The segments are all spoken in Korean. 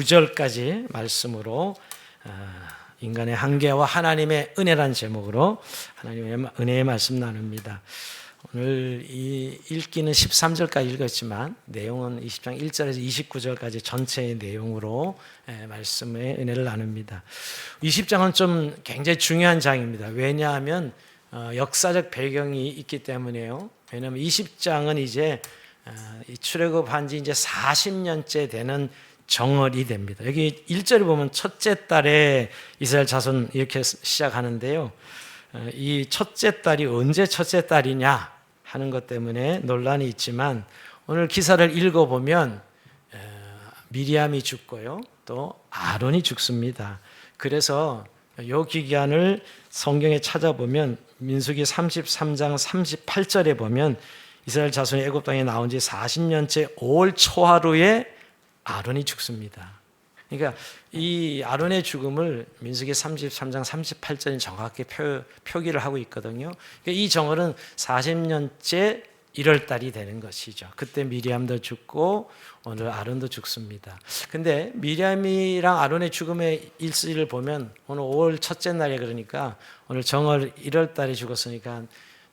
9절까지 말씀으로 인간의 한계와 하나님의 은혜란 제목으로 하나님의 은혜의 말씀 나눕니다. 오늘 이 읽기는 13절까지 읽었지만 내용은 20장 1절에서 29절까지 전체의 내용으로 말씀의 은혜를 나눕니다. 20장은 좀 굉장히 중요한 장입니다. 왜냐하면 역사적 배경이 있기 때문에요. 왜냐하면 20장은 이제 출애굽한 지 이제 40년째 되는 정월이 됩니다. 여기 1절에 보면 첫째 달에 이스라엘 자손 이렇게 시작하는데요. 이 첫째 달이 언제 첫째 달이냐 하는 것 때문에 논란이 있지만 오늘 기사를 읽어보면 미리암이 죽고요. 또 아론이 죽습니다. 그래서 이 기간을 성경에 찾아보면 민수기 33장 38절에 보면 이스라엘 자손이 애굽 땅에 나온 지 40년째 5월 초하루에 아론이 죽습니다. 그러니까 이 아론의 죽음을 민수기 33장 38절이 정확히 표기를 하고 있거든요. 그러니까 이 정월은 40년째 1월 달이 되는 것이죠. 그때 미리암도 죽고 오늘 아론도 죽습니다. 근데 미리암이랑 아론의 죽음의 일시를 보면 오늘 5월 첫째 날에 그러니까 오늘 정월 1월 달에 죽었으니까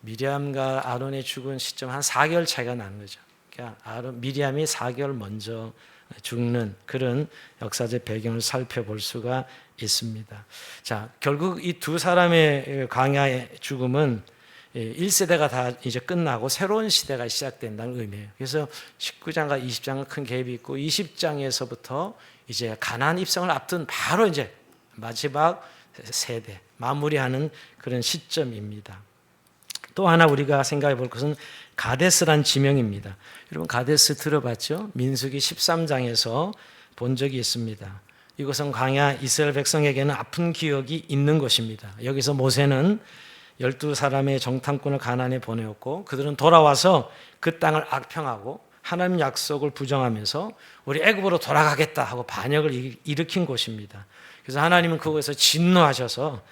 미리암과 아론의 죽은 시점 한 4개월 차이가 나는 거죠. 그러니까 미리암이 4개월 먼저 죽는 그런 역사적 배경을 살펴볼 수가 있습니다. 자, 결국 이 두 사람의 광야의 죽음은 1세대가 다 이제 끝나고 새로운 시대가 시작된다는 의미예요. 그래서 19장과 20장은 큰 갭이 있고 20장에서부터 이제 가나안 입성을 앞둔 바로 이제 마지막 세대 마무리하는 그런 시점입니다. 또 하나 우리가 생각해 볼 것은 가데스란 지명입니다. 여러분 가데스 들어봤죠? 민수기 13장에서 본 적이 있습니다. 이것은 광야 이스라엘 백성에게는 아픈 기억이 있는 것입니다. 여기서 모세는 12사람의 정탐꾼을 가나안에 보내었고 그들은 돌아와서 그 땅을 악평하고 하나님 약속을 부정하면서 우리 애굽으로 돌아가겠다 하고 반역을 일으킨 곳입니다. 그래서 하나님은 그곳에서 진노하셔서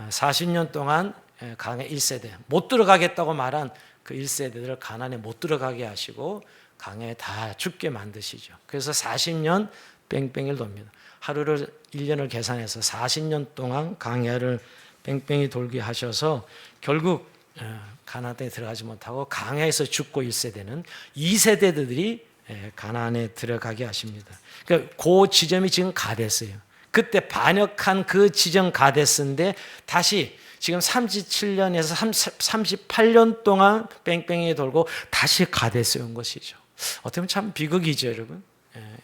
40년 동안 광야 1세대 못 들어가겠다고 말한 그 1세대들을 가나안에 못 들어가게 하시고 광야에 다 죽게 만드시죠. 그래서 40년 뺑뺑이를 돕니다. 하루를 1년을 계산해서 40년 동안 광야를 뺑뺑이 돌게 하셔서 결국 가나안 땅에 들어가지 못하고 광야에서 죽고 1세대는 2세대들이 가나안에 들어가게 하십니다. 그러니까 그 지점이 지금 가데스예요. 그때 반역한 그 지점 가데스인데 다시 지금 37년에서 38년 동안 뺑뺑이 돌고 다시 가데스에 온 것이죠. 어떻게 보면 참 비극이죠, 여러분.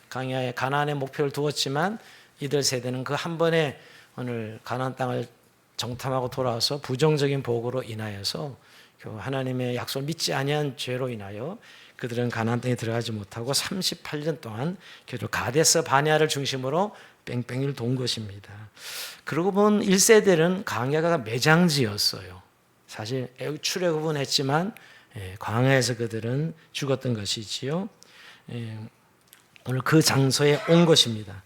광야에 가나안의 목표를 두었지만 이들 세대는 그 한 번에 오늘 가나안 땅을 정탐하고 돌아와서 부정적인 보고로 인하여서 하나님의 약속을 믿지 아니한 죄로 인하여 그들은 가나안 땅에 들어가지 못하고 38년 동안 계속 가데스 바네아를 중심으로 뺑뺑이를 돈 것입니다. 그러고 보면 1세대는 광야가 매장지였어요. 사실 출애굽은 했지만 광야에서 그들은 죽었던 것이지요. 오늘 그 장소에 온 것입니다.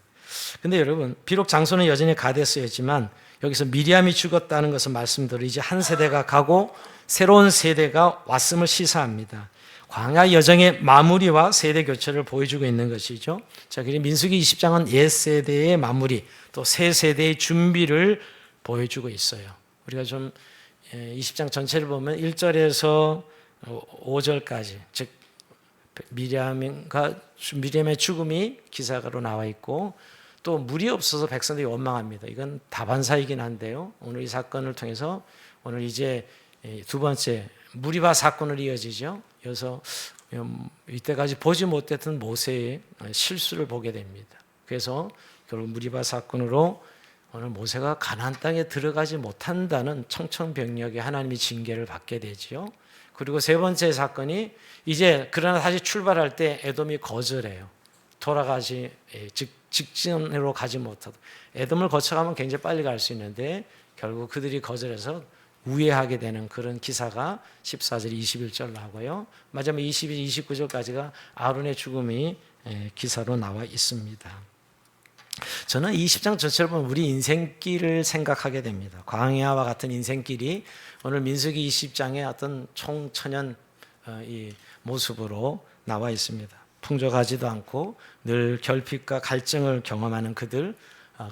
근데 여러분 비록 장소는 여전히 가데스였지만 여기서 미리암이 죽었다는 것은 말씀대로 이제 한 세대가 가고 새로운 세대가 왔음을 시사합니다. 광야 여정의 마무리와 세대 교체를 보여주고 있는 것이죠. 자, 그리고 민수기 20장은 옛 세대의 마무리, 또 새 세대의 준비를 보여주고 있어요. 우리가 좀 20장 전체를 보면 1절에서 5절까지, 즉 미리암의 죽음이 기사가로 나와 있고 또 물이 없어서 백성들이 원망합니다. 이건 다반사이긴 한데요. 오늘 이 사건을 통해서 오늘 이제 두 번째 무리바 사건으로 이어지죠. 그래서 이때까지 보지 못했던 모세의 실수를 보게 됩니다. 그래서 결국 무리바 사건으로 오늘 모세가 가나안 땅에 들어가지 못한다는 청천벽력의 하나님의 징계를 받게 되지요. 그리고 세 번째 사건이 이제 그러나 다시 출발할 때 에돔이 거절해요. 돌아가지 직진으로 가지 못하도 에돔을 거쳐가면 굉장히 빨리 갈 수 있는데 결국 그들이 거절해서 우회하게 되는 그런 기사가 14절 21절 나오고요. 마지막 22, 29절까지가 아론의 죽음이 기사로 나와 있습니다. 저는 20장 전체를 보면 우리 인생길을 생각하게 됩니다. 광야와 같은 인생길이 오늘 민수기 20장의 어떤 총천연 이 모습으로 나와 있습니다. 풍족하지도 않고 늘 결핍과 갈증을 경험하는 그들,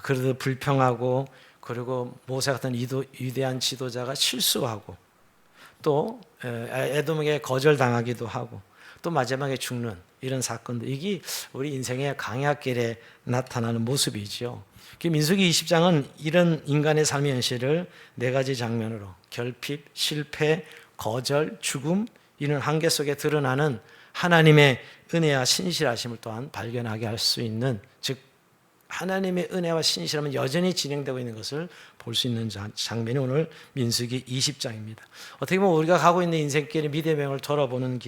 그래도 불평하고, 그리고 모세 같은 위대한 지도자가 실수하고, 또 에돔에게 거절당하기도 하고, 또 마지막에 죽는 이런 사건들, 이게 우리 인생의 강약길에 나타나는 모습이죠. 민수기 20장은 이런 인간의 삶의 현실을 네 가지 장면으로 결핍, 실패, 거절, 죽음, 이런 한계 속에 드러나는 하나님의 은혜와 신실하심을 또한 발견하게 할 수 있는, 즉 하나님의 은혜와 신실함은 여전히 진행되고 있는 것을 볼 수 있는 장면이 오늘 민수기 20장입니다. 어떻게 보면 우리가 가고 있는 인생길의 믿음의 명을 돌아보는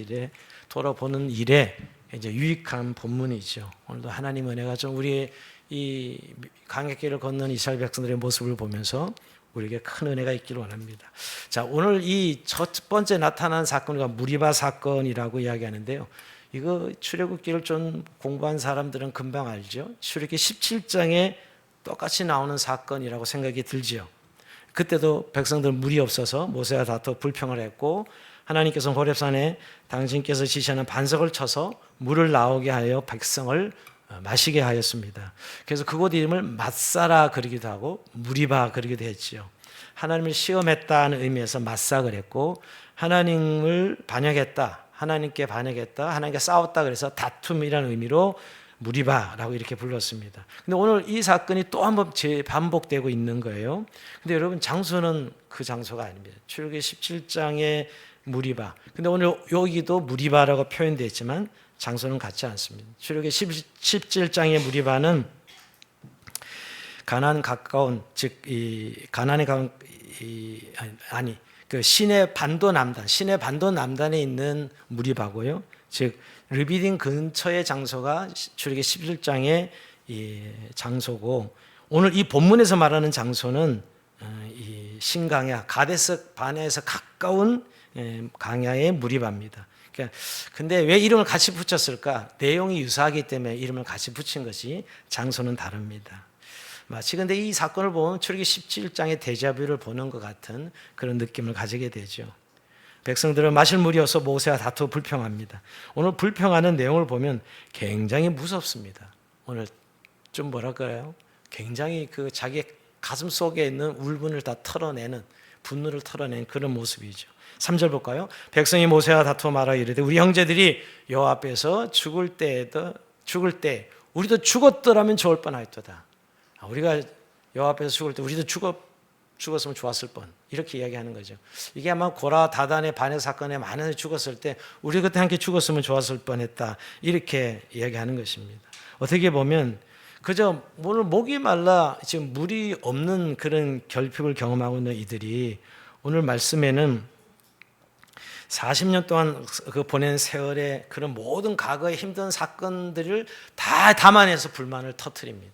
일에 이제 유익한 본문이죠. 오늘도 하나님 은혜가 좀 우리의 이 강약길을 걷는 이스라엘 백성들의 모습을 보면서 우리에게 큰 은혜가 있기를 원합니다. 자, 오늘 이 첫 번째 나타난 사건이 무리바 사건이라고 이야기하는데요. 이거 출애굽기를 좀 공부한 사람들은 금방 알죠. 출애굽기 17장에 똑같이 나오는 사건이라고 생각이 들지요. 그때도 백성들 물이 없어서 모세와 다투어 불평을 했고, 하나님께서 호렙산에 당신께서 지시하는 반석을 쳐서 물을 나오게 하여 백성을 마시게 하였습니다. 그래서 그곳 이름을 맛사라 그러기도 하고 무리바 그러기도 했지요. 하나님을 시험했다는 의미에서 맛사 그랬고, 하나님을 반역했다, 하나님께 반역했다, 하나님께 싸웠다 그래서 다툼이라는 의미로 무리바라고 이렇게 불렀습니다. 근데 오늘 이 사건이 또 한 번 재반복되고 있는 거예요. 근데 여러분, 장소는 그 장소가 아닙니다. 출애굽기 17장의 무리바. 근데 오늘 여기도 무리바라고 표현되어 있지만 장소는 같지 않습니다. 출애굽기 17장의 무리바는 가나안 가까운, 즉 이 가나안에 가까운 그 시내 반도 남단에 있는 무리바고요. 즉 르비딤 근처의 장소가 출애굽기 17장의 이 장소고, 오늘 이 본문에서 말하는 장소는 이 신강야 가데스 바네에서 가까운 강야의 무리바입니다. 근데 왜 이름을 같이 붙였을까? 내용이 유사하기 때문에 이름을 같이 붙인 것이, 장소는 다릅니다. 마치 근데 이 사건을 보면 출애굽기 17장의 데자뷰를 보는 것 같은 그런 느낌을 가지게 되죠. 백성들은 마실 물이 없어 모세와 다투어 불평합니다. 오늘 불평하는 내용을 보면 굉장히 무섭습니다. 오늘 좀 뭐랄까요? 굉장히 그 자기 가슴 속에 있는 울분을 다 털어내는, 분노를 털어내는 그런 모습이죠. 3절 볼까요? 백성이 모세와 다투어 말하여 이르되 우리 형제들이 여호와 앞에서 죽을 때 우리도 죽었더라면 좋을 뻔하였도다. 우리가 여호와 앞에서 죽을 때 우리도 죽었으면 좋았을 뻔, 이렇게 이야기하는 거죠. 이게 아마 고라 다단의 반역 사건에 많은 죽었을 때 우리 그때 함께 죽었으면 좋았을 뻔했다, 이렇게 이야기하는 것입니다. 어떻게 보면 그저 오늘 목이 말라 지금 물이 없는 그런 결핍을 경험하고 있는 이들이 오늘 말씀에는 40년 동안 그 보낸 세월의 그런 모든 과거의 힘든 사건들을 다 담아내서 불만을 터뜨립니다.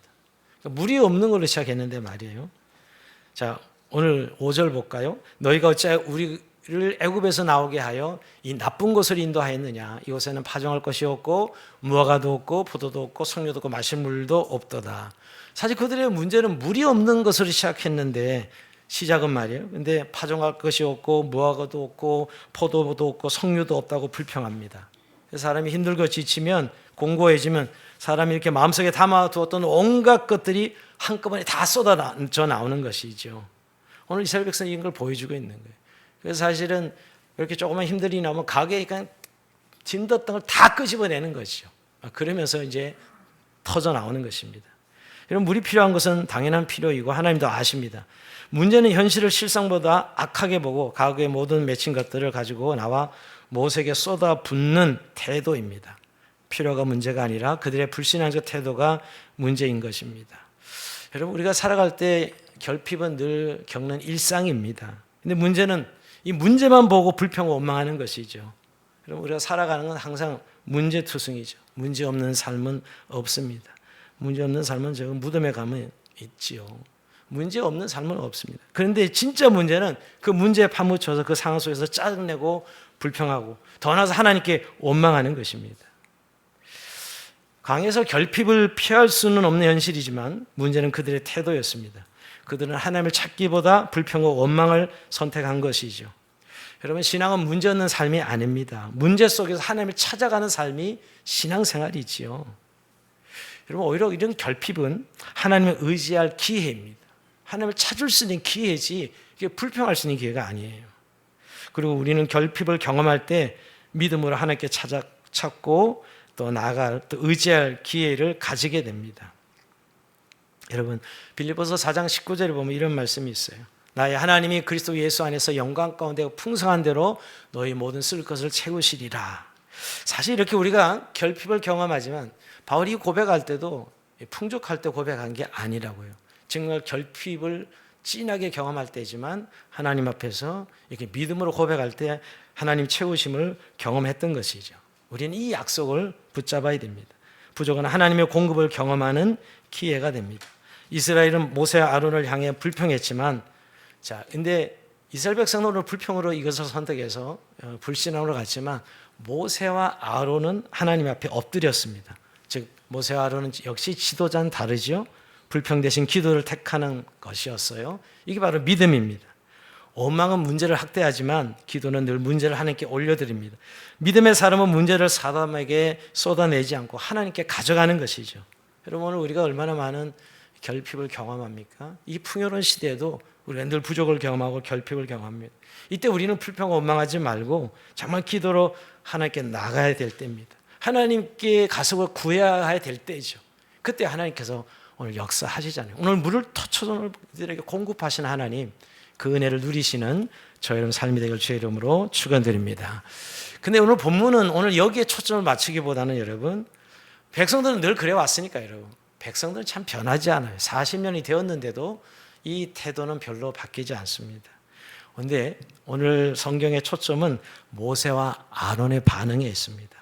물이 없는 걸로 시작했는데 말이에요. 자, 오늘 5절 볼까요? 너희가 어찌하여 우리를 애굽에서 나오게 하여 이 나쁜 곳을 인도하였느냐? 이곳에는 파종할 것이 없고 무화과도 없고 포도도 없고 석류도 없고 마실 물도 없도다. 사실 그들의 문제는 물이 없는 것으로 시작했는데, 시작은 말이에요. 근데 파종할 것이 없고 무화과도 없고 포도도 없고 석류도 없다고 불평합니다. 사람이 힘들고 지치면, 공고해지면 사람이 이렇게 마음속에 담아두었던 온갖 것들이 한꺼번에 다 쏟아져 나오는 것이죠. 오늘 이스라엘 백성이 이런 걸 보여주고 있는 거예요. 그래서 사실은 이렇게 조금만 힘들이 나면 가게에 그냥 진뒀던 걸 다 끄집어내는 것이죠. 그러면서 이제 터져 나오는 것입니다. 여러분, 물이 필요한 것은 당연한 필요이고 하나님도 아십니다. 문제는 현실을 실상보다 악하게 보고 과거의 모든 맺힌 것들을 가지고 나와 모세에게 쏟아붓는 태도입니다. 필요가 문제가 아니라 그들의 불신앙적 태도가 문제인 것입니다. 여러분, 우리가 살아갈 때 결핍은 늘 겪는 일상입니다. 근데 문제는 이 문제만 보고 불평과 원망하는 것이죠. 여러분, 우리가 살아가는 건 항상 문제투성이죠. 문제 없는 삶은 없습니다. 문제 없는 삶은 저 무덤에 가면 있지요. 문제 없는 삶은 없습니다. 그런데 진짜 문제는 그 문제에 파묻혀서 그 상황 속에서 짜증내고 불평하고 더 나아가서 하나님께 원망하는 것입니다. 강에서 결핍을 피할 수는 없는 현실이지만 문제는 그들의 태도였습니다. 그들은 하나님을 찾기보다 불평과 원망을 선택한 것이죠. 여러분, 신앙은 문제 없는 삶이 아닙니다. 문제 속에서 하나님을 찾아가는 삶이 신앙생활이지요. 여러분, 오히려 이런 결핍은 하나님을 의지할 기회입니다. 하나님을 찾을 수 있는 기회지 이게 불평할 수 있는 기회가 아니에요. 그리고 우리는 결핍을 경험할 때 믿음으로 하나님께 찾고 또 나아갈, 또 의지할 기회를 가지게 됩니다. 여러분, 빌립보서 4장 19절에 보면 이런 말씀이 있어요. 나의 하나님이 그리스도 예수 안에서 영광 가운데 풍성한 대로 너희 모든 쓸 것을 채우시리라. 사실 이렇게 우리가 결핍을 경험하지만 바울이 고백할 때도 풍족할 때 고백한 게 아니라고요. 정말 결핍을 진하게 경험할 때지만 하나님 앞에서 이렇게 믿음으로 고백할 때 하나님 채우심을 경험했던 것이죠. 우리는 이 약속을 붙잡아야 됩니다. 부족한 하나님의 공급을 경험하는 기회가 됩니다. 이스라엘은 모세와 아론을 향해 불평했지만, 근데 이스라엘 백성들은 불평으로 이것을 선택해서 불신앙으로 갔지만 모세와 아론은 하나님 앞에 엎드렸습니다. 즉 모세와 아론은 역시 지도자는 다르죠. 불평 대신 기도를 택하는 것이었어요. 이게 바로 믿음입니다. 원망은 문제를 학대하지만 기도는 늘 문제를 하나님께 올려드립니다. 믿음의 사람은 문제를 사람에게 쏟아내지 않고 하나님께 가져가는 것이죠. 여러분, 오늘 우리가 얼마나 많은 결핍을 경험합니까? 이 풍요로운 시대에도 우리가 늘 부족을 경험하고 결핍을 경험합니다. 이때 우리는 불평 원망하지 말고 정말 기도로 하나님께 나가야 될 때입니다. 하나님께 가서 구해야 될 때죠. 그때 하나님께서 오늘 역사하시잖아요. 오늘 물을 터쳐들에게 공급하신 하나님, 그 은혜를 누리시는 저희 여러분 삶이 되길 주의 이름으로 축원드립니다. 근데 오늘 본문은 오늘 여기에 초점을 맞추기보다는 여러분, 백성들은 늘 그래 왔으니까 여러분, 백성들은 참 변하지 않아요. 40년이 되었는데도 이 태도는 별로 바뀌지 않습니다. 그런데 오늘 성경의 초점은 모세와 아론의 반응에 있습니다.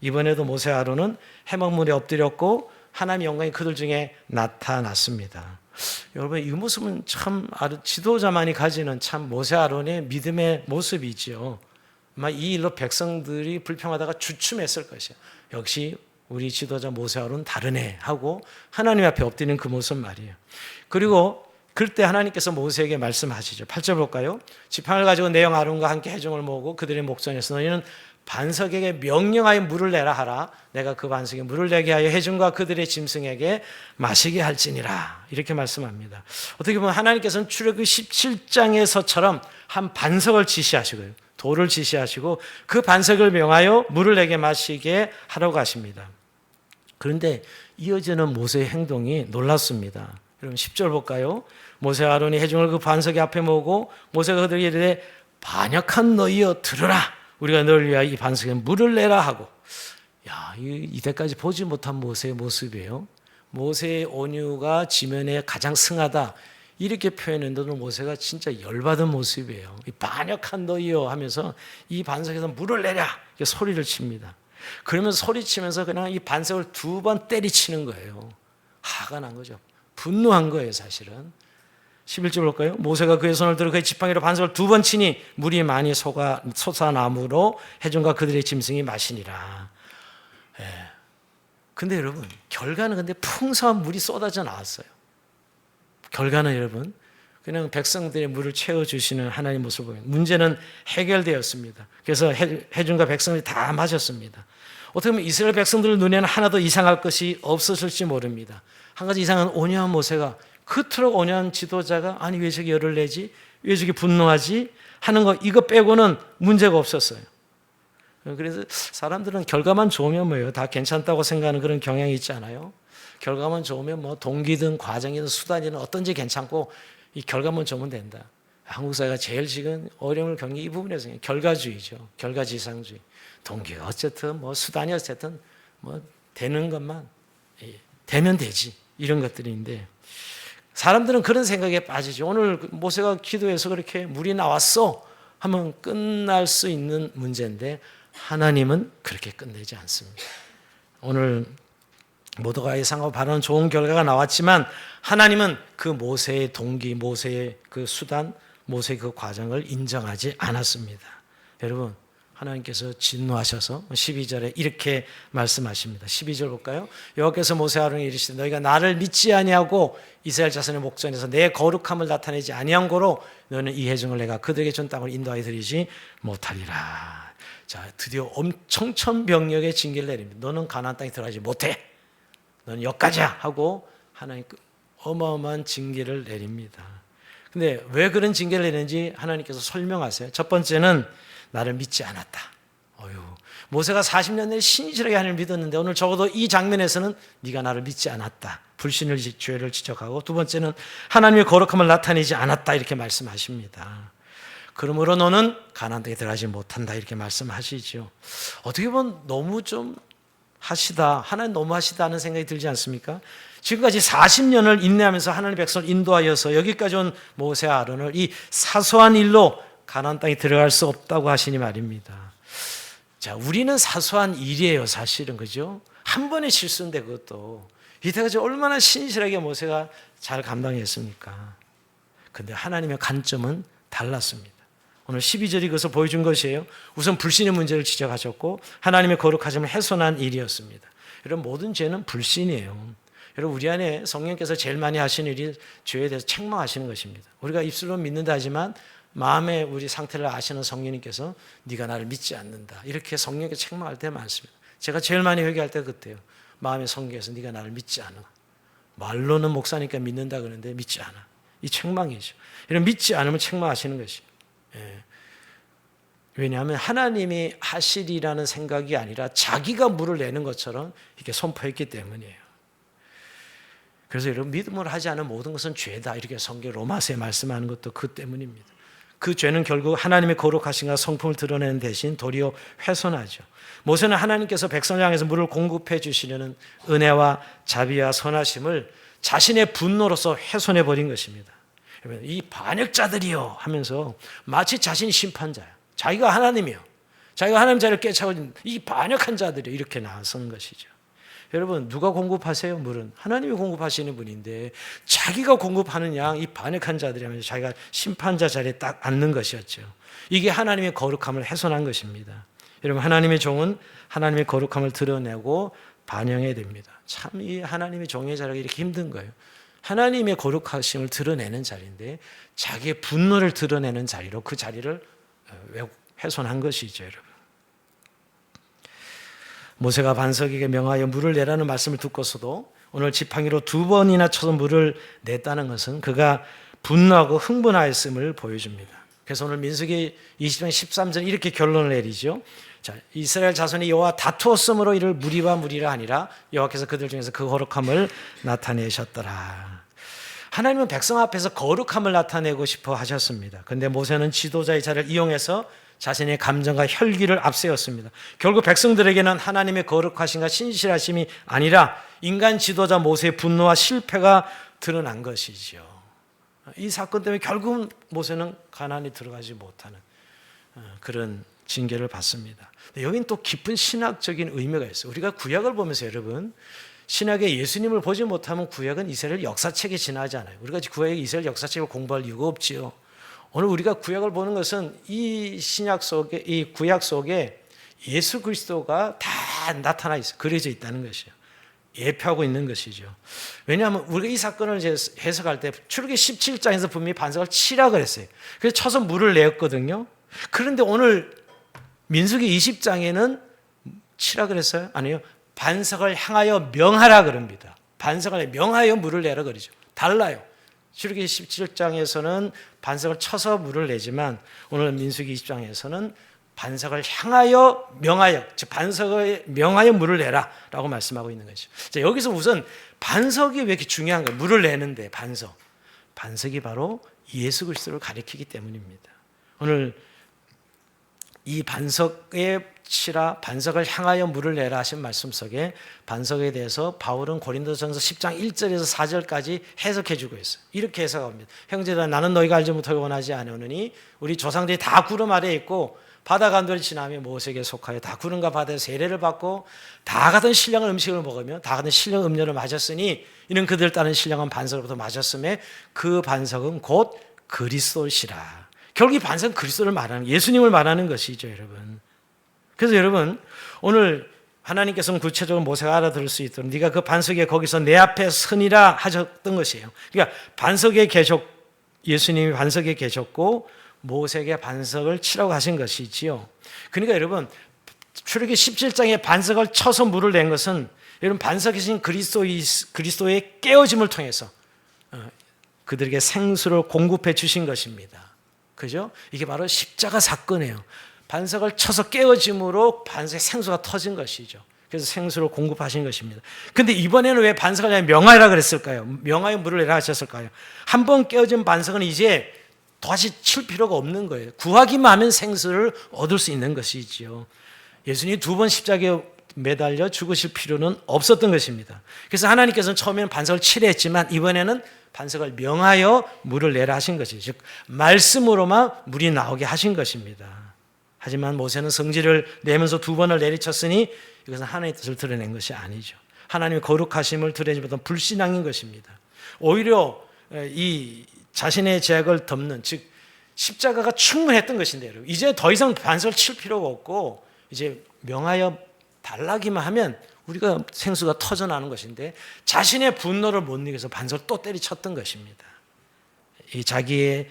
이번에도 모세와 아론은 해먹물에 엎드렸고 하나님의 영광이 그들 중에 나타났습니다. 여러분, 이 모습은 참 지도자만이 가지는 참 모세 아론의 믿음의 모습이지요. 아마 이 일로 백성들이 불평하다가 주춤했을 것이에요. 역시 우리 지도자 모세 아론은 다르네 하고 하나님 앞에 엎드리는 그 모습 말이에요. 그리고 그때 하나님께서 모세에게 말씀하시죠. 8절 볼까요? 지팡이를 가지고 내 형 아론과 함께 회중을 모으고 그들의 목전에서 너희는 반석에게 명령하여 물을 내라 하라. 내가 그 반석에 물을 내게 하여 회중과 그들의 짐승에게 마시게 할지니라. 이렇게 말씀합니다. 어떻게 보면 하나님께서는 출애굽기 17장에서처럼 한 반석을 지시하시고요, 돌을 지시하시고 그 반석을 명하여 물을 내게 마시게 하라고 하십니다. 그런데 이어지는 모세의 행동이 놀랍습니다. 여러분 10절 볼까요? 모세와 아론이 회중을 그 반석의 앞에 모으고 모세가 그들에게 이르되 반역한 너희여 들으라. 우리가 너를 위하여 이 반석에 물을 내라 하고. 이때까지 보지 못한 모세의 모습이에요. 모세의 온유가 지면에 가장 승하다, 이렇게 표현했는데도 모세가 진짜 열받은 모습이에요. 이 반역한 너희여 하면서 이 반석에서 물을 내라 이렇게 소리를 칩니다. 그러면서 소리치면서 그냥 이 반석을 2번 때리치는 거예요. 화가 난 거죠. 분노한 거예요, 사실은. 11절 볼까요? 모세가 그의 손을 들어 그의 지팡이로 반석을 2번 치니 물이 많이 솟아나므로 회중과 그들의 짐승이 마시니라. 근데 여러분, 결과는 근데 풍성한 물이 쏟아져 나왔어요. 결과는 여러분, 그냥 백성들의 물을 채워주시는 하나님 모습을 보면 문제는 해결되었습니다. 그래서 회중과 백성들이 다 마셨습니다. 어떻게 보면 이스라엘 백성들 눈에는 하나도 이상할 것이 없었을지 모릅니다. 한 가지 이상한 온유한 모세가, 그토록 온유한 지도자가 아니 왜 저기 열을 내지? 왜 저기 분노하지? 하는 거, 이거 빼고는 문제가 없었어요. 그래서 사람들은 결과만 좋으면 뭐예요? 다 괜찮다고 생각하는 그런 경향이 있지 않아요? 결과만 좋으면 뭐 동기든 과정이든 수단이든 어떤지 괜찮고 이 결과만 좋으면 된다. 한국 사회가 제일 지금 어려움을 겪는 이 부분에서 결과주의죠. 결과지상주의. 동기가 어쨌든 뭐 수단이 어쨌든 뭐 되는 것만 되면 되지, 이런 것들인데 사람들은 그런 생각에 빠지죠. 오늘 모세가 기도해서 그렇게 물이 나왔어 하면 끝날 수 있는 문제인데 하나님은 그렇게 끝내지 않습니다. 오늘 모두가 예상하고 바라는 좋은 결과가 나왔지만 하나님은 그 모세의 동기, 모세의 그 수단, 모세의 그 과정을 인정하지 않았습니다. 여러분, 하나님께서 진노하셔서 12절에 이렇게 말씀하십니다. 12절 볼까요? 여호와께서 모세와 아론에게 이르시되 너희가 나를 믿지 아니하고 이스라엘 자손의 목전에서 내 거룩함을 나타내지 아니한 고로 너는 이 회중을 내가 그들에게 준 땅을 인도하여 드리지 못하리라. 자, 드디어 청천벽력의 징계를 내립니다. 너는 가나안 땅에 들어가지 못해. 너는 여기까지야 하고 하나님 어마어마한 징계를 내립니다. 근데 왜 그런 징계를 내는지 하나님께서 설명하세요. 첫 번째는 나를 믿지 않았다. 모세가 40년 내에 신실하게 하나님을 믿었는데 오늘 적어도 이 장면에서는 네가 나를 믿지 않았다. 불신을 죄를 지적하고, 두 번째는 하나님의 거룩함을 나타내지 않았다 이렇게 말씀하십니다. 그러므로 너는 가나안 땅에 들어가지 못한다 이렇게 말씀하시죠. 어떻게 보면 너무 좀 하시다, 하나님 너무 하시다는 생각이 들지 않습니까? 지금까지 40년을 인내하면서 하나님의 백성을 인도하여서 여기까지 온 모세와 아론을 이 사소한 일로 가나안 땅에 들어갈 수 없다고 하시니 말입니다. 자, 우리는 사소한 일이에요, 사실은. 그죠? 한 번의 실수인데 그것도 이때까지 얼마나 신실하게 모세가 잘 감당했습니까? 근데 하나님의 관점은 달랐습니다. 오늘 12절이 그것을 보여준 것이에요. 우선 불신의 문제를 지적하셨고 하나님의 거룩하심을 훼손한 일이었습니다. 여러분, 모든 죄는 불신이에요. 여러분, 우리 안에 성령께서 제일 많이 하시는 일이 죄에 대해서 책망하시는 것입니다. 우리가 입술로 믿는다 하지만 마음의 우리 상태를 아시는 성령님께서 네가 나를 믿지 않는다 이렇게 성령께 책망할 때 많습니다. 제가 제일 많이 회개할 때 그때요. 마음의 성령께서 네가 나를 믿지 않아. 말로는 목사니까 믿는다 그러는데 믿지 않아. 이 책망이죠. 이런 믿지 않으면 책망하시는 것이에요. 왜냐하면 하나님이 하시리라는 생각이 아니라 자기가 물을 내는 것처럼 이렇게 선포했기 때문이에요. 그래서 여러분, 믿음을 하지 않은 모든 것은 죄다 이렇게 성경 로마서에 말씀하는 것도 그 때문입니다. 그 죄는 결국 하나님의 거룩하심과 성품을 드러내는 대신 도리어 훼손하죠. 모세는 하나님께서 백성을 향해서 물을 공급해 주시려는 은혜와 자비와 선하심을 자신의 분노로서 훼손해 버린 것입니다. 이 반역자들이요 하면서 마치 자신이 심판자야. 자기가 하나님이요. 자기가 하나님 자리를 깨차고 이 반역한 자들이 이렇게 나선 것이죠. 여러분, 누가 공급하세요? 물은 하나님이 공급하시는 분인데 자기가 공급하는 양, 이 반역한 자들이라면서 자기가 심판자 자리에 딱 앉는 것이었죠. 이게 하나님의 거룩함을 훼손한 것입니다. 여러분, 하나님의 종은 하나님의 거룩함을 드러내고 반영해야 됩니다. 참 이 하나님의 종의 자리가 이렇게 힘든 거예요. 하나님의 거룩하심을 드러내는 자리인데 자기의 분노를 드러내는 자리로 그 자리를 훼손한 것이죠, 여러분. 모세가 반석에게 명하여 물을 내라는 말씀을 듣고서도 오늘 지팡이로 2번이나 쳐서 물을 냈다는 것은 그가 분노하고 흥분하였음을 보여줍니다. 그래서 오늘 민수기 20장 13절 이렇게 결론을 내리죠. 자, 이스라엘 자손이 여호와 다투었으므로 이를 무리와 무리라 하니라. 여호와께서 그들 중에서 그 거룩함을 나타내셨더라. 하나님은 백성 앞에서 거룩함을 나타내고 싶어 하셨습니다. 그런데 모세는 지도자의 자리를 이용해서 자신의 감정과 혈기를 앞세웠습니다. 결국 백성들에게는 하나님의 거룩하심과 신실하심이 아니라 인간 지도자 모세의 분노와 실패가 드러난 것이죠. 이 사건 때문에 결국은 모세는 가나안에 들어가지 못하는 그런 징계를 받습니다. 여기는 또 깊은 신학적인 의미가 있어요. 우리가 구약을 보면서 여러분, 신약에 예수님을 보지 못하면 구약은 이스라엘 역사책에 지나지 않아요. 우리가 구약의 이스라엘 역사책을 공부할 이유가 없지요. 오늘 우리가 구약을 보는 것은 이 신약 속에, 이 구약 속에 예수 그리스도가 다 나타나 있어요. 그려져 있다는 것이에요. 예표하고 있는 것이죠. 왜냐하면 우리가 이 사건을 이제 해석할 때 출애굽기 17장에서 분명히 반석을 치라 그랬어요. 그래서 쳐서 물을 내었거든요. 그런데 오늘 민수기 20장에는 치라 그랬어요? 아니요. 반석을 향하여 명하라 그럽니다. 반석을 명하여 물을 내라 그러죠. 달라요. 출애굽기 17장에서는 반석을 쳐서 물을 내지만 오늘 민수기 20장에서는 반석을 향하여 명하여, 즉 반석을 명하여 물을 내라라고 말씀하고 있는 거죠. 자, 여기서 우선 반석이 왜 이렇게 중요한가? 물을 내는데 반석이 바로 예수 그리스도를 가리키기 때문입니다. 오늘 이 반석에 치라, 반석을 향하여 물을 내라 하신 말씀 속에 반석에 대해서 바울은 고린도전서 10장 1절에서 4절까지 해석해 주고 있어요. 이렇게 해석합니다. 형제들아, 나는 너희가 알지 못하고 원하지 않으니 우리 조상들이 다 구름 아래에 있고 바다 간도를 지나며 모세에게 속하여 다 구름과 바다에 세례를 받고 다 같은 신령한 음식을 먹으며 다 같은 신령한 음료를 마셨으니 이는 그들 따른 신령한 반석으로부터 마셨음에 그 반석은 곧 그리스도시라. 결국 이 반석은 그리스도를 말하는, 예수님을 말하는 것이죠, 여러분. 그래서 여러분, 오늘 하나님께서는 구체적으로 모세가 알아들을 수 있도록 네가 그 반석에 거기서 내 앞에 서니라 하셨던 것이에요. 그러니까 반석에 예수님이 반석에 계셨고 모세에게 반석을 치라고 하신 것이지요. 그러니까 여러분, 출애굽기 17장에 반석을 쳐서 물을 낸 것은 여러분 반석이신 그리스도의 깨어짐을 통해서 그들에게 생수를 공급해 주신 것입니다. 그죠? 이게 바로 십자가 사건이에요. 반석을 쳐서 깨어짐으로 반석의 생수가 터진 것이죠. 그래서 생수를 공급하신 것입니다. 근데 이번에는 왜 반석을 아니라 명하라 그랬을까요? 명하여 물을 내라 하셨을까요? 한 번 깨어진 반석은 이제 다시 칠 필요가 없는 거예요. 구하기만 하면 생수를 얻을 수 있는 것이지요. 예수님이 두 번 십자가에 매달려 죽으실 필요는 없었던 것입니다. 그래서 하나님께서는 처음에는 반석을 치려 했지만 이번에는 반석을 명하여 물을 내라 하신 것이죠. 즉 말씀으로만 물이 나오게 하신 것입니다. 하지만 모세는 성질을 내면서 두 번을 내리쳤으니 이것은 하나님의 뜻을 드러낸 것이 아니죠. 하나님의 거룩하심을 드러내지보다는 불신앙인 것입니다. 오히려 이 자신의 죄악을 덮는, 즉 십자가가 충분했던 것인데 여러분, 이제 더 이상 반석을 칠 필요가 없고 이제 명하여 달라기만 하면 우리가 생수가 터져나오는 것인데 자신의 분노를 못 이겨서 반석을 또 때리쳤던 것입니다. 이 자기의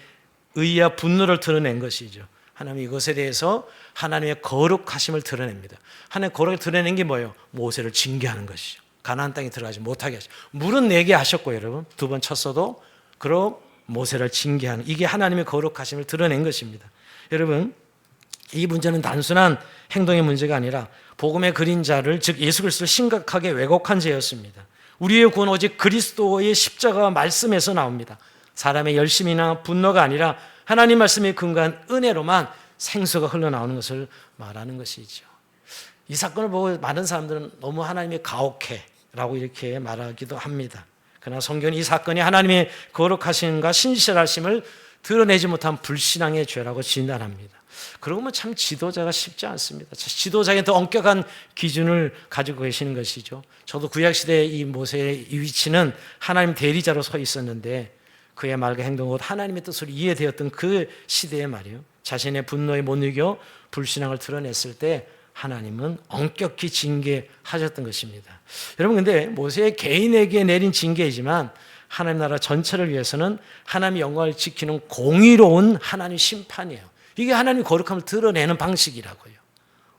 의와 분노를 드러낸 것이죠. 하나님 이것에 대해서 하나님의 거룩하심을 드러냅니다. 하나님의 거룩을 드러낸 게 뭐예요? 모세를 징계하는 것이죠. 가나안 땅에 들어가지 못하게 하시죠. 물은 내게 하셨고 여러분 두 번 쳤어도 그럼 모세를 징계하는, 이게 하나님의 거룩하심을 드러낸 것입니다. 여러분, 이 문제는 단순한 행동의 문제가 아니라 복음의 그림자를, 즉 예수 그리스도를 심각하게 왜곡한 죄였습니다. 우리의 구원 오직 그리스도의 십자가와 말씀에서 나옵니다. 사람의 열심이나 분노가 아니라 하나님 말씀에 근거한 은혜로만 생수가 흘러나오는 것을 말하는 것이죠. 이 사건을 보고 많은 사람들은 너무 하나님이 가혹해라고 이렇게 말하기도 합니다. 그러나 성경은 이 사건이 하나님의 거룩하심과 신실하심을 드러내지 못한 불신앙의 죄라고 진단합니다. 그러고 보면 참 지도자가 쉽지 않습니다. 지도자에게 더 엄격한 기준을 가지고 계시는 것이죠. 저도 구약시대의 이 모세의 이 위치는 하나님 대리자로 서 있었는데 그의 말과 행동 곧 하나님의 뜻으로 이해되었던 그 시대의 말이요, 자신의 분노에 못 이겨 불신앙을 드러냈을 때 하나님은 엄격히 징계하셨던 것입니다. 여러분, 근데 모세 개인에게 내린 징계이지만 하나님 나라 전체를 위해서는 하나님의 영광을 지키는 공의로운 하나님의 심판이에요. 이게 하나님의 거룩함을 드러내는 방식이라고요.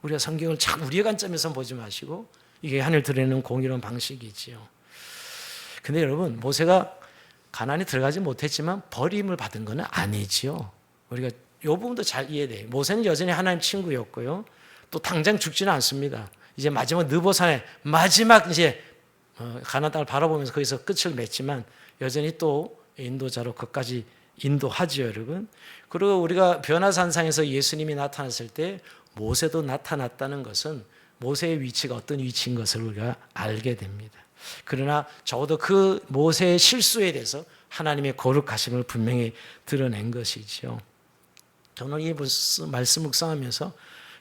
우리가 성경을 참 우리의 관점에서 보지 마시고 이게 하나님을 드러내는 공의로운 방식이지요. 근데 여러분, 모세가 가나안에 들어가지 못했지만 버림을 받은 건 아니지요. 우리가 이 부분도 잘 이해돼요. 모세는 여전히 하나님 친구였고요. 또 당장 죽지는 않습니다. 이제 마지막 느보산에 마지막 이제 가나안 땅을 바라보면서 거기서 끝을 맺지만 여전히 또 인도자로 끝까지 인도하지요, 여러분. 그리고 우리가 변화산상에서 예수님이 나타났을 때 모세도 나타났다는 것은 모세의 위치가 어떤 위치인 것을 우리가 알게 됩니다. 그러나 적어도 그 모세의 실수에 대해서 하나님의 거룩하심을 분명히 드러낸 것이죠. 저는 이 말씀 묵상하면서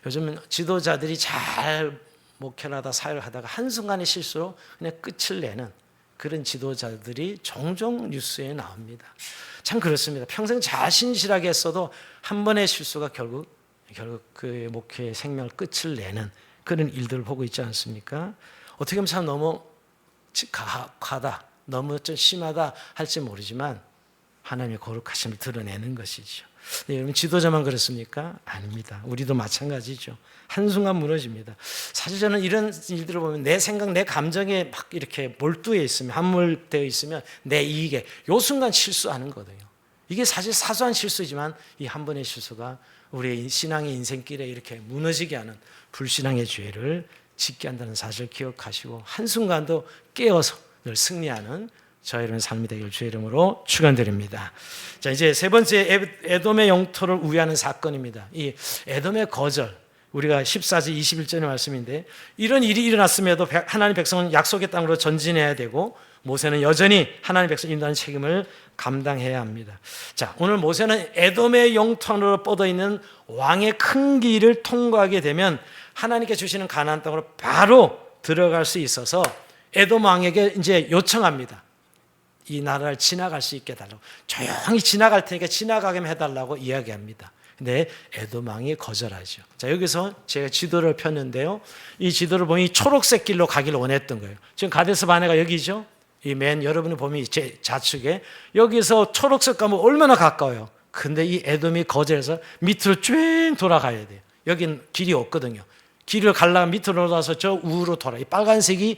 요즘 지도자들이 잘 목회를 하다 사역을 하다가 한순간의 실수로 그냥 끝을 내는 그런 지도자들이 종종 뉴스에 나옵니다. 참 그렇습니다. 평생 잘 신실하게 했어도 한 번의 실수가 결국 그의 목회의 생명을 끝을 내는 그런 일들을 보고 있지 않습니까? 어떻게 보면 참 너무 가혹하다, 너무 좀 심하다 할지 모르지만 하나님의 거룩하심을 드러내는 것이죠. 네, 여러분, 지도자만 그렇습니까? 아닙니다. 우리도 마찬가지죠. 한순간 무너집니다. 사실 저는 이런 일들을 보면 내 생각, 내 감정에 막 이렇게 몰두해 있으면, 함몰되어 있으면 내 이익에 요 순간 실수하는 거거든요. 이게 사실 사소한 실수지만 이 한 번의 실수가 우리의 신앙의 인생길에 이렇게 무너지게 하는 불신앙의 죄를 짓게 한다는 사실을 기억하시고 한순간도 깨어서 늘 승리하는 저희 여러분 삶이 되길 주의 이름으로 축원드립니다. 자, 이제 세 번째 에돔의 영토를 우회하는 사건입니다. 이 에돔의 거절, 우리가 14절 21절의 말씀인데 이런 일이 일어났음에도 하나님 백성은 약속의 땅으로 전진해야 되고 모세는 여전히 하나님 백성 인도하는 책임을 감당해야 합니다. 자, 오늘 모세는 에돔의 영토 안으로 뻗어 있는 왕의 큰 길을 통과하게 되면 하나님께 주시는 가나안 땅으로 바로 들어갈 수 있어서 에돔 왕에게 이제 요청합니다. 이 나라를 지나갈 수 있게 해달라고, 조용히 지나갈 테니까 지나가게 해달라고 이야기합니다. 근데 에돔 왕이 거절하죠. 자, 여기서 제가 지도를 폈는데요. 이 지도를 보면 이 초록색 길로 가기를 원했던 거예요. 지금 가데스 바네가 여기죠. 이 맨 여러분이 보면 제 좌측에 여기서 초록색 가면 얼마나 가까워요. 근데 이 에돔이 거절해서 밑으로 쭉 돌아가야 돼요. 여긴 길이 없거든요. 길을 가려면 밑으로 돌아서 저 우로 돌아. 이 빨간색이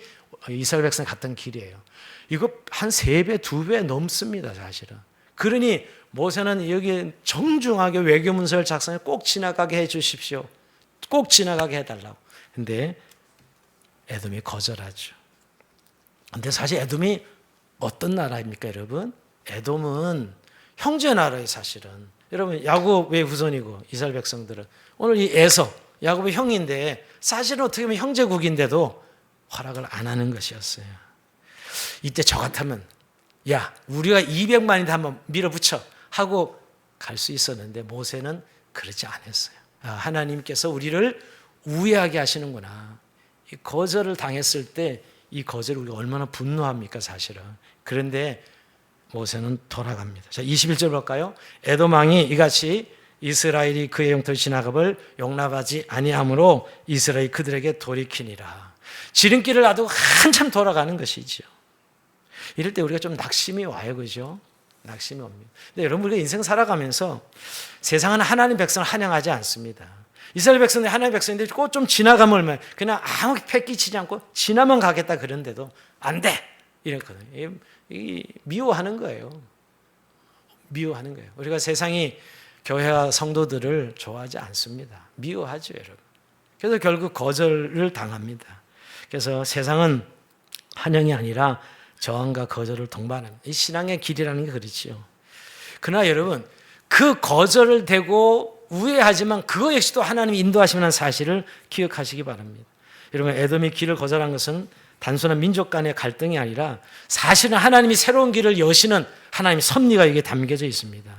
이스라엘 백성 갔던 길이에요. 이거 한 3배, 2배 넘습니다, 사실은. 그러니 모세는 여기 정중하게 외교문서를 작성해 꼭 지나가게 해 주십시오. 꼭 지나가게 해달라고. 근데 에돔이 거절하죠. 근데 사실 에돔이 어떤 나라입니까, 여러분? 에돔은 형제 나라예요, 사실은. 여러분, 야곱의 후손이고 이스라엘 백성들은 오늘 이 에서 야곱의 형인데 사실은 어떻게 보면 형제국인데도 허락을 안 하는 것이었어요. 이때 저 같으면 야, 우리가 200만이다 한번 밀어붙여 하고 갈 수 있었는데 모세는 그렇지 않았어요. 하나님께서 우리를 우회하게 하시는구나. 이 거절을 당했을 때 이 거절을 우리가 얼마나 분노합니까, 사실은. 그런데 모세는 돌아갑니다. 자, 21절 볼까요? 에돔 왕이 이같이 이스라엘이 그의 영토를 지나감을 용납하지 아니하므로 이스라엘이 그들에게 돌이키니라. 지름길을 놔두고 한참 돌아가는 것이죠. 이럴 때 우리가 좀 낙심이 와요, 그죠? 낙심이 옵니다. 근데 여러분, 우리가 인생 살아가면서 세상은 하나님 백성을 환영하지 않습니다. 이스라엘 백성들이 하나님 백성인데 꼭 좀 지나가면 그냥 아무 패 끼치지 않고 지나만 가겠다 그런데도 안 돼! 이랬거든요. 미워하는 거예요. 미워하는 거예요. 우리가 세상이 교회와 성도들을 좋아하지 않습니다. 미워하죠, 여러분. 그래서 결국 거절을 당합니다. 그래서 세상은 환영이 아니라 저항과 거절을 동반하는 이 신앙의 길이라는 게 그렇지요. 그러나 여러분, 그 거절을 대고 우회하지만 그거 역시도 하나님이 인도하시는 사실을 기억하시기 바랍니다. 여러분, 에돔이 길을 거절한 것은 단순한 민족 간의 갈등이 아니라 사실은 하나님이 새로운 길을 여시는 하나님의 섭리가 이게 담겨져 있습니다.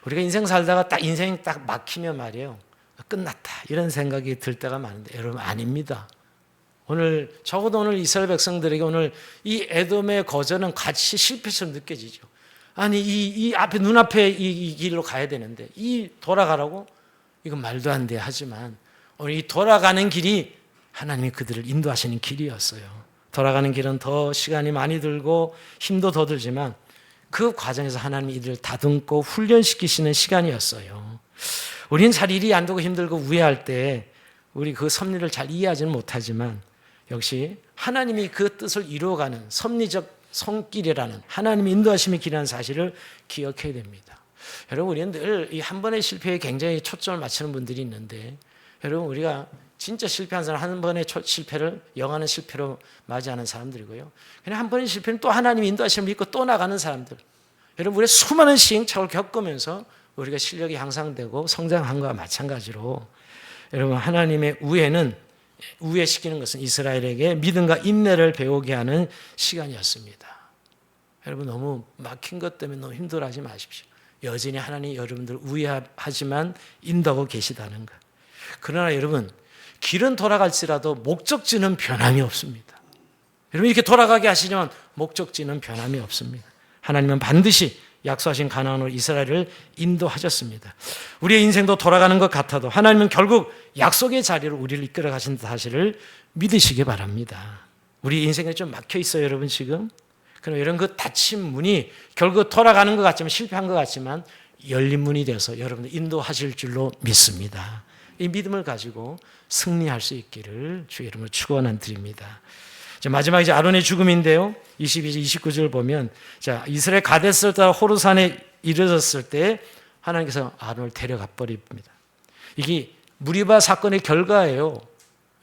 우리가 인생 살다가 딱 인생이 딱 막히면 말이에요. 끝났다 이런 생각이 들 때가 많은데 여러분, 아닙니다. 오늘 적어도 오늘 이스라엘 백성들에게 오늘 이 에돔의 거절은 같이 실패처럼 느껴지죠. 아니 이 앞에 눈앞에 이 길로 가야 되는데 이 돌아가라고? 이건 말도 안 돼. 하지만 오늘 이 돌아가는 길이 하나님이 그들을 인도하시는 길이었어요. 돌아가는 길은 더 시간이 많이 들고 힘도 더 들지만 그 과정에서 하나님이 이들을 다듬고 훈련시키시는 시간이었어요. 우리는 잘 일이 안 되고 힘들고 우회할 때 우리 그 섭리를 잘 이해하지는 못하지만 역시 하나님이 그 뜻을 이루어가는 섭리적 손길이라는 하나님이 인도하심의 길이라는 사실을 기억해야 됩니다. 여러분, 우리는 늘 이 한 번의 실패에 굉장히 초점을 맞추는 분들이 있는데 여러분, 우리가 진짜 실패한 사람 한 번의 실패를 영원한 실패로 맞이하는 사람들이고요. 그냥 한 번의 실패는 또 하나님이 인도하심을 믿고 또 나가는 사람들. 여러분, 우리가 수많은 시행착오를 겪으면서 우리가 실력이 향상되고 성장한 것과 마찬가지로 여러분, 하나님의 우회시키는 것은 이스라엘에게 믿음과 인내를 배우게 하는 시간이었습니다. 여러분, 너무 막힌 것 때문에 너무 힘들어하지 마십시오. 여전히 하나님이 여러분들 우회하지만 인도하고 계시다는 것. 그러나 여러분, 길은 돌아갈지라도 목적지는 변함이 없습니다. 여러분, 이렇게 돌아가게 하시지만 목적지는 변함이 없습니다. 하나님은 반드시 약속하신 가나안으로 이스라엘을 인도하셨습니다. 우리의 인생도 돌아가는 것 같아도 하나님은 결국 약속의 자리로 우리를 이끌어 가신 사실을 믿으시기 바랍니다. 우리 인생에 좀 막혀 있어요, 여러분 지금. 그럼 이런 그 닫힌 문이 결국 돌아가는 것 같지만 실패한 것 같지만 열린 문이 되어서 여러분들 인도하실 줄로 믿습니다. 이 믿음을 가지고 승리할 수 있기를 주의 이름으로 축원드립니다. 마지막 이제 아론의 죽음인데요. 22절, 29절 보면 자, 이스라엘 가데스를 따라 호르산에 이르렀을 때 하나님께서 아론을 데려가 버립니다. 이게 무리바 사건의 결과예요.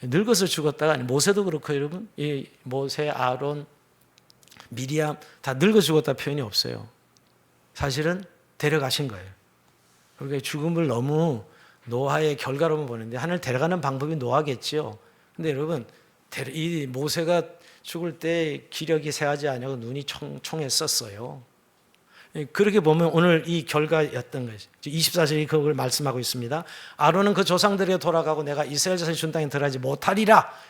늙어서 죽었다가 모세도 그렇고 여러분, 이 모세, 아론, 미리암 다 늙어 죽었다 표현이 없어요. 사실은 데려가신 거예요. 그러니까 죽음을 너무 노아의 결과로만 보는데 하나님을 데려가는 방법이 노아겠죠. 근데 여러분, 이 모세가 죽을 때 기력이 새하지 않냐고 눈이 총했었어요. 그렇게 보면 오늘 이 결과였던 것이죠. 24절이 그걸 말씀하고 있습니다. 아론은 그 조상들에게 돌아가고 내가 이스라엘 자손이 준 땅에 들어가지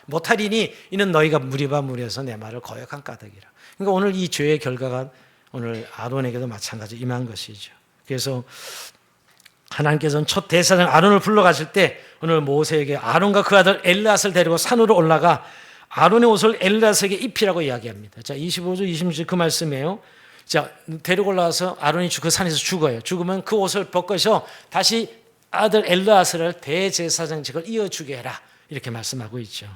못하리니 이는 너희가 무리바 무리에서 내 말을 거역한 까닭이라. 그러니까 오늘 이 죄의 결과가 오늘 아론에게도 마찬가지로 임한 것이죠. 그래서 하나님께서는 첫 대제사장 아론을 불러가실 때 오늘 모세에게 아론과 그 아들 엘르앗을 데리고 산으로 올라가 아론의 옷을 엘르앗에게 입히라고 이야기합니다. 자, 25절, 26절 그 말씀이에요. 자, 데리고 올라와서 아론이 그 산에서 죽어요. 죽으면 그 옷을 벗겨서 다시 아들 엘르앗을 대제사장직을 이어주게 해라. 이렇게 말씀하고 있죠.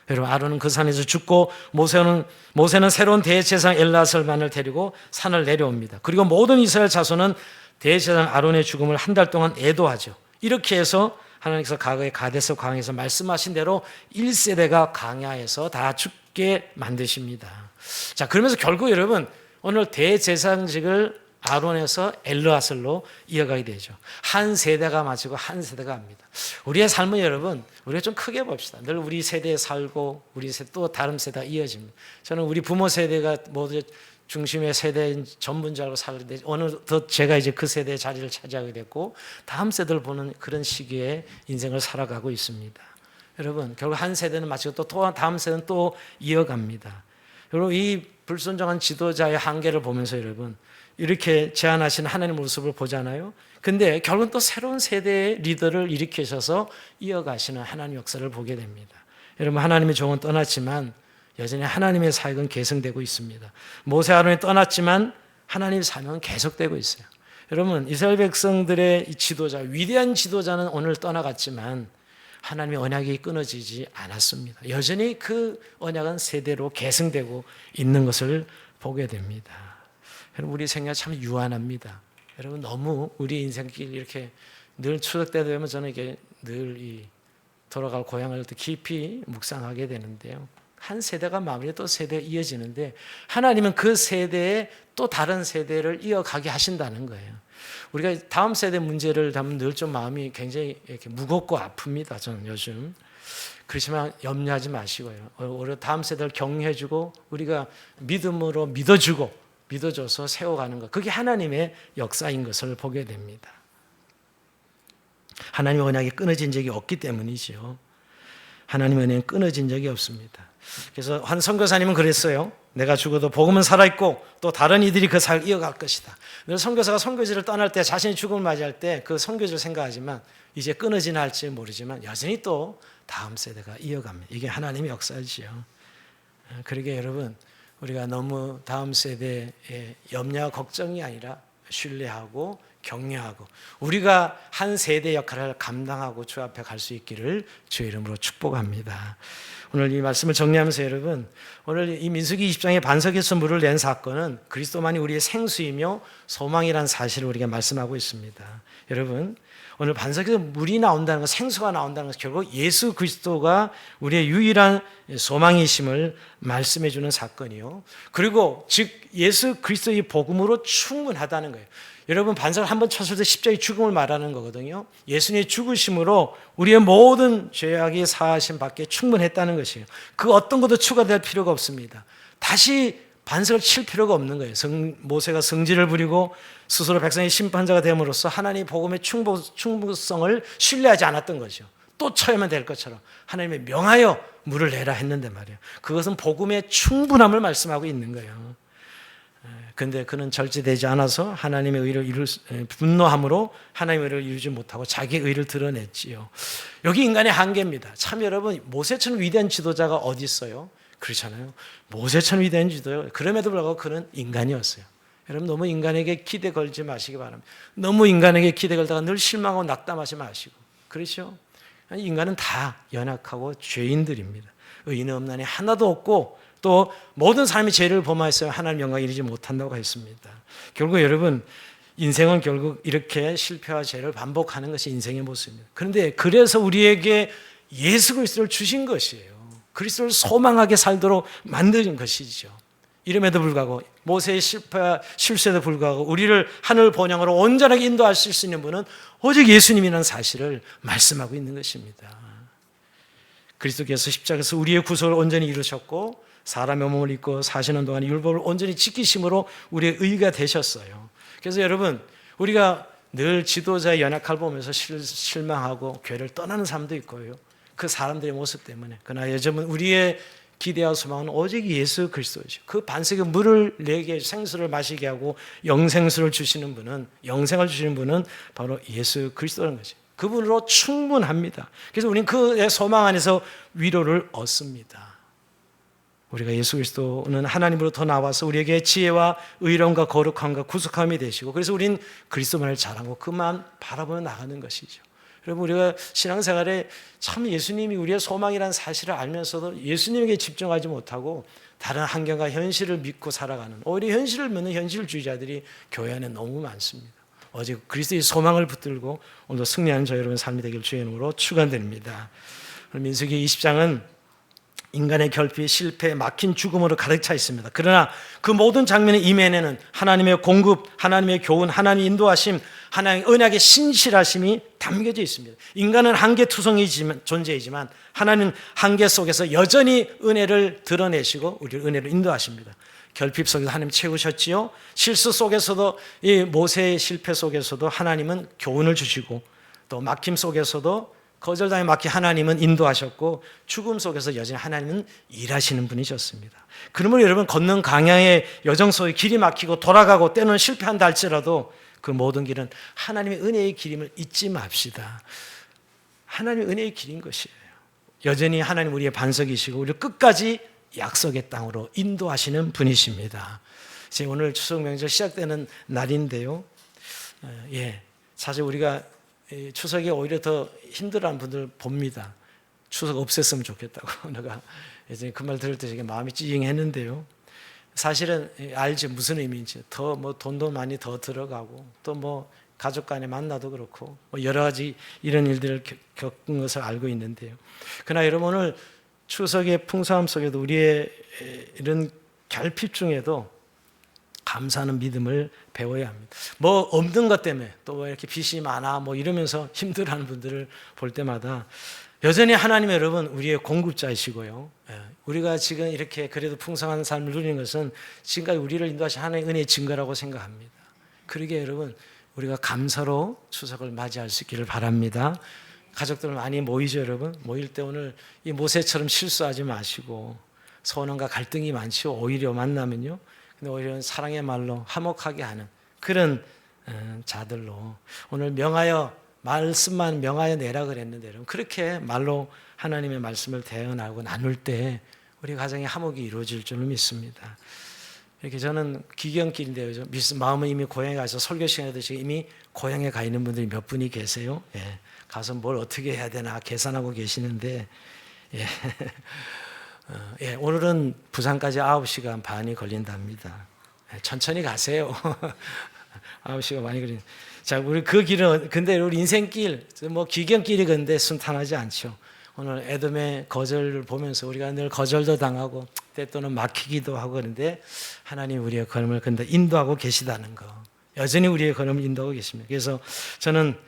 여러분, 아론은 그 산에서 죽고 모세는 새로운 대제사장 엘르앗을만을 데리고 산을 내려옵니다. 그리고 모든 이스라엘 자손은 대제사장 아론의 죽음을 한 달 동안 애도하죠. 이렇게 해서 하나님께서 과거에 가데스 광야에서 말씀하신 대로 1세대가 광야에서 다 죽게 만드십니다. 자, 그러면서 결국 여러분 오늘 대제사장직을 아론에서 엘르앗으로 이어가게 되죠. 한 세대가 마치고 한 세대가 합니다. 우리의 삶은 여러분, 우리가 좀 크게 봅시다. 늘 우리 세대에 살고 우리 세대 또 다른 세대가 이어집니다. 저는 우리 부모 세대가 모두 중심의 세대인 전문자로 살는데 어느덧 제가 이제 그 세대의 자리를 차지하게 됐고 다음 세대를 보는 그런 시기에 인생을 살아가고 있습니다. 여러분, 결국 한 세대는 마치고 또 다음 세대는 또 이어갑니다. 여러분, 이 불순종한 지도자의 한계를 보면서 여러분 이렇게 제안하신 하나님의 모습을 보잖아요. 근데 결국은 또 새로운 세대의 리더를 일으키셔서 이어가시는 하나님 역사를 보게 됩니다. 여러분, 하나님의 종은 떠났지만 여전히 하나님의 사역은 계승되고 있습니다. 모세 아론이 떠났지만 하나님의 사명은 계속되고 있어요. 여러분, 이스라엘 백성들의 이 지도자, 위대한 지도자는 오늘 떠나갔지만 하나님의 언약이 끊어지지 않았습니다. 여전히 그 언약은 세대로 계승되고 있는 것을 보게 됩니다. 여러분, 우리 생각 참 유한합니다. 여러분, 너무 우리 인생길 이렇게 늘 추석 때 되면 저는 이게 늘 이 돌아갈 고향을 깊이 묵상하게 되는데요. 한 세대가 마무리 또 세대가 이어지는데 하나님은 그 세대에 또 다른 세대를 이어가게 하신다는 거예요. 우리가 다음 세대 문제를 담으면 늘 좀 마음이 굉장히 이렇게 무겁고 아픕니다. 저는 요즘. 그렇지만 염려하지 마시고요. 오히려 다음 세대를 격려해주고 우리가 믿음으로 믿어줘서 세워가는 것. 그게 하나님의 역사인 것을 보게 됩니다. 하나님의 언약이 끊어진 적이 없기 때문이죠. 하나님의 은혜는 끊어진 적이 없습니다. 그래서 한 선교사님은 그랬어요. 내가 죽어도 복음은 살아있고 또 다른 이들이 그 사역을 이어갈 것이다. 늘 선교사가 선교지를 떠날 때 자신이 죽음을 맞이할 때 그 선교지를 생각하지만 이제 끊어지나 할지 모르지만 여전히 또 다음 세대가 이어갑니다. 이게 하나님의 역사지요. 그러게 여러분, 우리가 너무 다음 세대의 염려와 걱정이 아니라 신뢰하고 격려하고 우리가 한 세대 역할을 감당하고 주 앞에 갈 수 있기를 주의 이름으로 축복합니다. 오늘 이 말씀을 정리하면서 여러분, 오늘 이 민수기 20장의 반석에서 물을 낸 사건은 그리스도만이 우리의 생수이며 소망이라는 사실을 우리가 말씀하고 있습니다. 여러분, 오늘 반석에서 물이 나온다는 것, 생수가 나온다는 것은 결국 예수 그리스도가 우리의 유일한 소망이심을 말씀해 주는 사건이요. 그리고 즉 예수 그리스도의 복음으로 충분하다는 거예요. 여러분, 반석을 한번 쳤을 때 십자가의 죽음을 말하는 거거든요. 예수님의 죽으심으로 우리의 모든 죄악이 사하심 받기에 충분했다는 것이에요. 그 어떤 것도 추가될 필요가 없습니다. 다시 반석을 칠 필요가 없는 거예요. 모세가 성질을 부리고 스스로 백성의 심판자가 됨으로써 하나님의 복음의 충분성을 신뢰하지 않았던 거죠. 또 쳐야만 될 것처럼 하나님의 명하여 물을 내라 했는데 말이에요. 그것은 복음의 충분함을 말씀하고 있는 거예요. 그런데 그는 절제되지 않아서 하나님의 의를 분노함으로 하나님의 의를 이루지 못하고 자기의 의를 드러냈지요. 여기 인간의 한계입니다. 참 여러분, 모세처럼 위대한 지도자가 어디 있어요? 그렇잖아요. 모세처럼 위대한 지도요. 그럼에도 불구하고 그는 인간이었어요. 여러분, 너무 인간에게 기대 걸지 마시기 바랍니다. 너무 인간에게 기대 걸다가 늘 실망하고 낙담하지 마시고. 그렇죠? 인간은 다 연약하고 죄인들입니다. 의인은 없나니 하나도 없고 또 모든 사람이 죄를 범하였어요. 하나님 영광에 이르지 못한다고 했습니다. 결국 여러분, 인생은 결국 이렇게 실패와 죄를 반복하는 것이 인생의 모습입니다. 그런데 그래서 우리에게 예수 그리스도를 주신 것이에요. 그리스도를 소망하게 살도록 만드는 것이죠. 이름에도 불구하고 모세의 실수에도 불구하고 우리를 하늘 본향으로 온전하게 인도하실 수 있는 분은 오직 예수님이라는 사실을 말씀하고 있는 것입니다. 그리스도께서 십자가에서 우리의 구속을 온전히 이루셨고 사람의 몸을 입고 사시는 동안 율법을 온전히 지키심으로 우리의 의가 되셨어요. 그래서 여러분, 우리가 늘 지도자의 연약함을 보면서 실망하고 교회를 떠나는 사람도 있고요. 그 사람들의 모습 때문에. 그러나 요즘은 우리의 기대와 소망은 오직 예수 그리스도죠. 그 반석의 물을 내게 생수를 마시게 하고 영생수를 주시는 분은, 영생을 주시는 분은 바로 예수 그리스도라는 거죠. 그분으로 충분합니다. 그래서 우리는 그의 소망 안에서 위로를 얻습니다. 우리가 예수 그리스도는 하나님으로부터 나와서 우리에게 지혜와 의로움과 거룩함과 구속함이 되시고, 그래서 우리는 그리스도만을 자랑하고 그만 바라보며 나가는 것이죠. 여러분, 우리가 신앙생활에 참 예수님이 우리의 소망이라는 사실을 알면서도 예수님에게 집중하지 못하고 다른 환경과 현실을 믿고 살아가는, 오히려 현실을 믿는 현실주의자들이 교회 안에 너무 많습니다. 오직 그리스도의 소망을 붙들고 오늘도 승리하는 저 여러분 삶이 되길 주의 이름으로 축원드립니다. 민수기 20장은 인간의 결핍, 실패, 막힌 죽음으로 가득 차 있습니다. 그러나 그 모든 장면의 이면에는 하나님의 공급, 하나님의 교훈, 하나님의 인도하심, 하나님의 언약의 신실하심이 담겨져 있습니다. 인간은 한계투성이지만 존재이지만 하나님은 한계 속에서 여전히 은혜를 드러내시고 우리를 은혜로 인도하십니다. 결핍 속에서 하나님 채우셨지요. 실수 속에서도, 이 모세의 실패 속에서도 하나님은 교훈을 주시고, 또 막힘 속에서도 거절당에 막힌 하나님은 인도하셨고, 죽음 속에서 여전히 하나님은 일하시는 분이셨습니다. 그러므로 여러분, 걷는 강야의 여정 속에 길이 막히고 돌아가고 때로는 실패한다 할지라도 그 모든 길은 하나님의 은혜의 길임을 잊지 맙시다. 하나님의 은혜의 길인 것이에요. 여전히 하나님 우리의 반석이시고 우리를 끝까지 약속의 땅으로 인도하시는 분이십니다. 이제 오늘 추석 명절 시작되는 날인데요. 사실 우리가 추석에 오히려 더 힘들어하는 분들 봅니다. 추석 없앴으면 좋겠다고. 내가 예전에 그 말 들을 때 되게 마음이 찡했는데요. 사실은 알지 무슨 의미인지. 더 뭐 돈도 많이 더 들어가고, 또 뭐 가족 간에 만나도 그렇고, 뭐 여러 가지 이런 일들을 겪은 것을 알고 있는데요. 그러나 여러분, 오늘 추석의 풍성함 속에도 우리의 이런 결핍 중에도 감사하는 믿음을 배워야 합니다. 뭐 없는 것 때문에 또 이렇게 빚이 많아 뭐 이러면서 힘들어하는 분들을 볼 때마다 여전히 하나님 여러분 우리의 공급자이시고요. 우리가 지금 이렇게 그래도 풍성한 삶을 누리는 것은 지금까지 우리를 인도하신 하나님의 은혜의 증거라고 생각합니다. 그러기에 여러분 우리가 감사로 추석을 맞이할 수 있기를 바랍니다. 가족들 많이 모이죠, 여러분. 모일 때 오늘 이 모세처럼 실수하지 마시고, 소원과 갈등이 많죠. 오히려 만나면요. 근데 오히려 사랑의 말로 화목하게 하는 그런 자들로, 오늘 명하여 말씀만 명하여 내라 그랬는데 여러분, 그렇게 말로 하나님의 말씀을 대언하고 나눌 때 우리 가정의 화목이 이루어질 줄을 믿습니다. 이렇게 저는 기경길인데요. 마음은 이미 고향에 가서 설교 시간에 드시고 이미 고향에 가 있는 분들이 몇 분이 계세요. 가서 뭘 어떻게 해야 되나 계산하고 계시는데, 오늘은 부산까지 9시간 반이 걸린답니다. 천천히 가세요. 9시간 반이 걸린. 자, 우리 그 길은, 근데 우리 인생길, 뭐 기경길이 근데 순탄하지 않죠. 오늘 에돔의 거절을 보면서 우리가 늘 거절도 당하고 때또는 막히기도 하고 그런데 하나님 우리의 걸음을 근데 인도하고 계시다는 거. 여전히 우리의 걸음을 인도하고 계십니다. 그래서 저는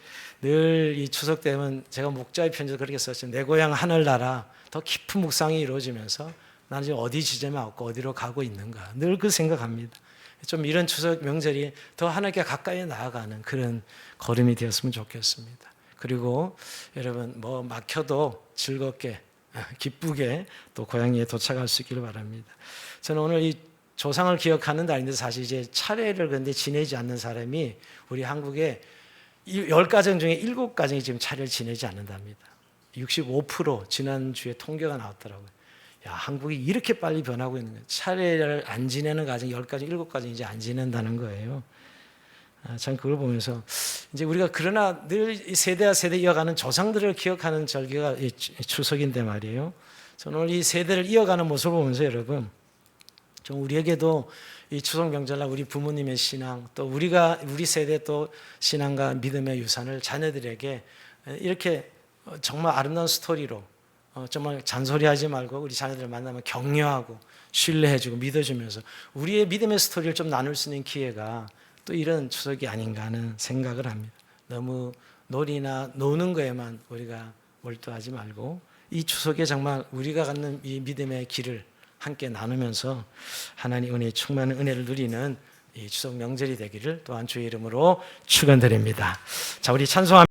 늘 이 추석 때면 제가 목자의 편지도 그렇게 썼죠. 내 고향 하늘나라 더 깊은 묵상이 이루어지면서 나는 지금 어디 지점에 왔고 어디로 가고 있는가 늘 그 생각합니다. 좀 이런 추석 명절이 더 하나님께 가까이 나아가는 그런 걸음이 되었으면 좋겠습니다. 그리고 여러분 뭐 막혀도 즐겁게 기쁘게 또 고향에 도착할 수 있기를 바랍니다. 저는 오늘 이 조상을 기억하는 날인데 사실 이제 차례를 근데 지내지 않는 사람이 우리 한국에 10가정 중에 7가정이 지금 차례를 지내지 않는답니다. 65% 지난주에 통계가 나왔더라고요. 야, 한국이 이렇게 빨리 변하고 있는 거예요. 차례를 안 지내는 가정 10가정, 7가정 이제 안 지낸다는 거예요. 참 그걸 보면서 이제 우리가 그러나 늘 세대와 세대 이어가는 조상들을 기억하는 절기가 추석인데 말이에요. 저는 오늘 이 세대를 이어가는 모습을 보면서 여러분 좀 우리에게도 이 추석 명절날 우리 부모님의 신앙 또 우리 세대 또 신앙과 믿음의 유산을 자녀들에게 이렇게 정말 아름다운 스토리로 정말 잔소리하지 말고 우리 자녀들을 만나면 격려하고 신뢰해주고 믿어주면서 우리의 믿음의 스토리를 좀 나눌 수 있는 기회가 또 이런 추석이 아닌가 하는 생각을 합니다. 너무 놀이나 노는 거에만 우리가 몰두하지 말고 이 추석에 정말 우리가 갖는 이 믿음의 길을 함께 나누면서 하나님 은혜의 충만한 은혜를 누리는 이 추석 명절이 되기를 또한 주의 이름으로 축원드립니다. 자, 우리 찬송합니다.